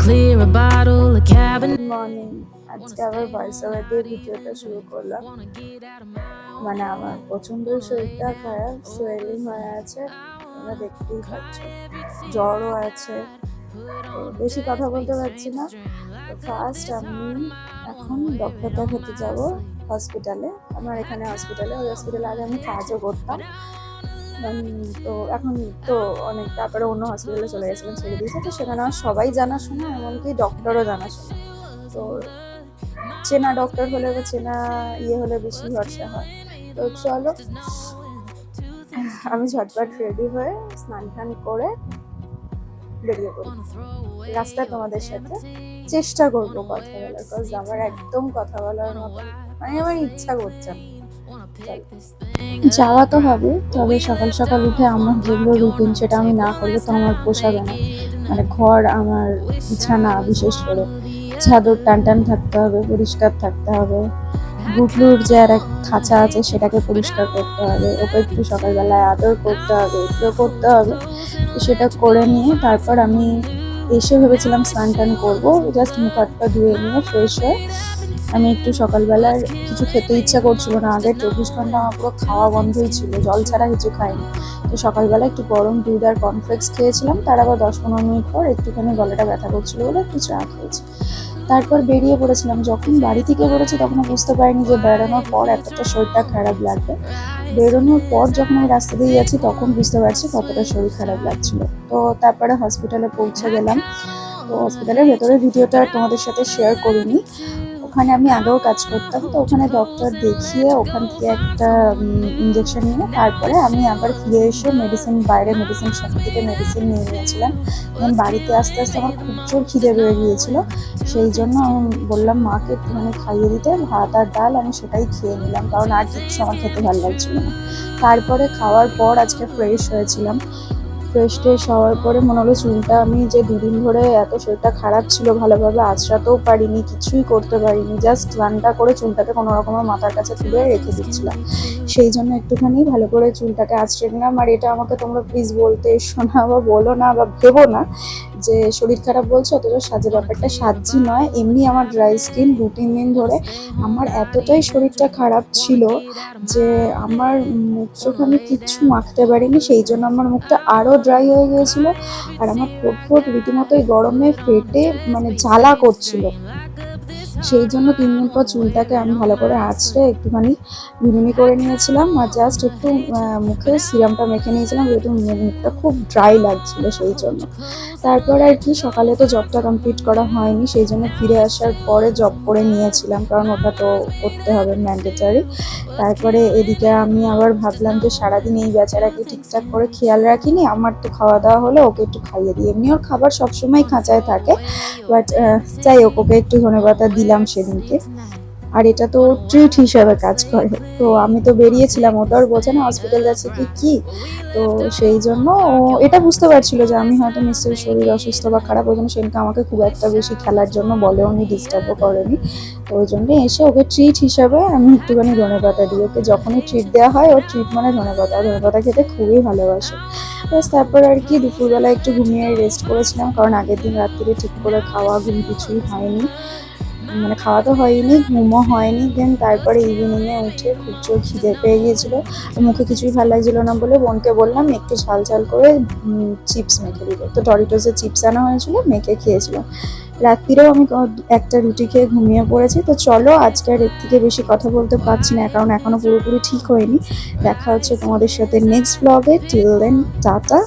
Good morning. আজকে আবার voice over দিয়ে ভিডিওটা শুরু করলাম। মানে আমার প্রচণ্ডই শরীরটা খারাপ, সোয়েলিং হয়ে আছে, তোমরা দেখতেই পাচ্ছ, জ্বরও আছে। তো বেশি কথা বলতে পারছি না। তো ফার্স্ট আমি এখন ডক্টর দেখাতে যাব হসপিটালে। আমার এখানে হসপিটালে, ওই হসপিটালে আগে আমি কাজও করতাম। তো এখন তো অনেক, তারপরে অন্য হসপিটালে চলে গেছিলাম, ছেড়ে দিয়েছে। তো সেখানে আমার সবাই জানাশোনা, এমনকি ডক্টরও জানাশোনা। তো চেনা ডক্টর হলে বা চেনা হলে বেশি ভরসা হয়। তো চলো, আমি ঝটপট রেডি হয়ে স্নান টান করে বেরিয়ে পড়ি। রাস্তায় তোমাদের সাথে চেষ্টা করবো কথা বলার, বিকজ আমার একদম কথা বলার মতন মানে আমার ইচ্ছা করছে না। যাওয়া তো হবে, তবে সকাল সকাল উঠে আমার যেগুলো রুটিন সেটা আমি না করলে তো আমার পোষাবে না। মানে ঘর, আমার বিছানা বিশেষ করে চাদর টান থাকতে হবে, পরিষ্কার থাকতে হবে। গুটলুর যে আর এক খাঁচা আছে সেটাকে পরিষ্কার করতে হবে, ওকে একটু সকালবেলায় আদর করতে হবে, এগুলো করতে হবে। তো সেটা করে নিয়ে তারপর আমি এসে ভেবেছিলাম স্নান টান করবো, জাস্ট মুখ হাত পা ধুয়ে নিয়ে ফ্রেশ হয়ে আমি একটু সকালবেলার কিছু খেতে ইচ্ছা করছিল না। আগে 24 ঘন্টা আমার পুরো খাওয়া বন্ধই ছিল, জল ছাড়া কিছু খাইনি। তো সকালবেলা একটু গরম দুধ আর কর্নফ্লেক্স খেয়েছিলাম, তার আবার 10-15 মিনিট পর একটুখানি গলাটা ব্যথা করছিল বলে একটু চা খেয়েছি। তারপর বেরিয়ে পড়েছিলাম। যখন বাড়ি থেকে বেরোচ্ছি তখন বুঝতে পারিনি যে বেরোনোর পর এতটা শরীরটা খারাপ লাগবে। বেরোনোর পর যখন আমি রাস্তা দিয়ে যাচ্ছি তখন বুঝতে পারছি কতটা শরীর খারাপ লাগছিল। তো তারপরে হসপিটালে পৌঁছে গেলাম। তো হসপিটালের ভেতরে ভিডিওটা তোমাদের সাথে শেয়ার করিনি। ওখানে আমি আগেও কাজ করতাম, তো ওখানে ডক্টর দেখিয়ে ওখান থেকে একটা ইঞ্জেকশন নিয়ে তারপরে আমি আবার ফিরে এসে বাইরে মেডিসিন শপ থেকে মেডিসিন নিয়ে নিয়েছিলাম। এবং বাড়িতে আস্তে আস্তে আমার খুব জোর খিদে বেড়ে গিয়েছিল, সেই জন্য আমি বললাম মাকে একটুখানি খাইয়ে দিতে, ভাত আর ডাল আমি সেটাই খেয়ে নিলাম, কারণ আর কিছু আমার খেতে ভালো লাগছিল না। তারপরে খাওয়ার পর আজকে ফ্রেশ হয়েছিলাম। ফ্রেশ হওয়ার পরে মনে হলো চুলটা, আমি যে 2 দিন ধরে এত শরীরটা খারাপ ছিল, ভালোভাবে আঁচড়াতেও পারিনি, কিছুই করতে পারিনি, জাস্ট স্নানটা করে চুলটাকে কোনো রকমের মাথার কাছে তুলে রেখে দিচ্ছিলাম। সেই জন্য একটুখানি ভালো করে চুলটাকে আঁচড়ে নিলাম। আর এটা আমাকে তোমরা প্লিজ বলতে এসো না বা বলো না বা ভেবো না যে শরীর খারাপ বলছো অথচ সাজের ব্যাপারটা সাজি নয়। এমনি আমার ড্রাই স্কিন, 2-3 দিন ধরে আমার এতটাই শরীরটা খারাপ ছিল যে আমার মুখ চোখ আমি কিচ্ছু মাখতে পারিনি, সেই জন্য আমার মুখটা আরও ড্রাই হয়ে গিয়েছিল। আর আমার ঠোঁট রীতিমতোই গরমে ফেটে মানে জ্বালা করছিল। সেই জন্য 3 দিন পর চুলটাকে আমি ভালো করে আঁচড়ে একটুখানি ঘুরুনি করে নিয়েছিলাম, আর জাস্ট একটু মুখে সিরামটা মেখে নিয়েছিলাম, যেহেতু মুখটা খুব ড্রাই লাগছিল সেই জন্য। তারপর আর কি, সকালে তো জবটা কমপ্লিট করা হয়নি, সেই জন্য ফিরে আসার পরে জব করে নিয়েছিলাম, কারণ ওটা তো করতে হবে, ম্যান্ডেটারি। তারপরে এদিকে আমি আবার ভাবলাম যে সারাদিন এই বেচারাকে ঠিকঠাক করে খেয়াল রাখিনি, আমার তো খাওয়া দাওয়া হলে ওকে একটু খাইয়ে দিই। এমনি ওর খাবার সবসময় খাঁচায় থাকে, বাট যাই হোক, ওকে একটু ধনেপাতা দিলাম সেদিনকে। আর এটা তো ট্রিট হিসাবে কাজ করে। তো আমি তো বেরিয়েছিলাম, ওটা আর বোঝে না হসপিটাল যাচ্ছে কি। তো সেই জন্য ও এটা বুঝতে পারছিল যে আমি হয়তো নিশ্চয়ই শরীর অসুস্থ বা খারাপ, ওই জন্য সেদিনকে আমাকে খুব একটা বেশি খেলার জন্য বলেও নি, ডিস্টার্বও করেনি। তো ওই জন্য এসে ওকে ট্রিট হিসাবে আমি একটুখানি ধনেপাতা দিই। ওকে যখনই ট্রিট দেওয়া হয় ওর ট্রিট মানে ধনেপাতা খেতে খুবই ভালোবাসে। প্লাস তারপর আর কি দুপুরবেলা একটু ঘুমিয়ে রেস্ট করেছিলাম, কারণ আগের দিন রাত্রিরে ঠিক করে খাওয়া ঘুম কিছুই হয়নি, মানে খাওয়া তো হয়নি, ঘুমও হয়নি। দেন তারপরে ইভিনিংয়ে উঠে খুব জোর খিদে পেয়ে গিয়েছিলো, মুখে কিছুই ভালো লাগছিল না বলে বোনকে বললাম একটু ঝাল করে চিপস মেখে দিতে। তো ডরিটোসের চিপস আনা হয়েছিল, মেখে খেয়েছিলাম। রাত্রিরেও আমি একটা রুটি খেয়ে ঘুমিয়ে পড়েছি। তো চলো, আজকে আর এর থেকে বেশি কথা বলতে পারছি না, কারণ এখনও পুরোপুরি ঠিক হয়নি। দেখা হচ্ছে তোমাদের সাথে নেক্সট ব্লগে। Till then, tata.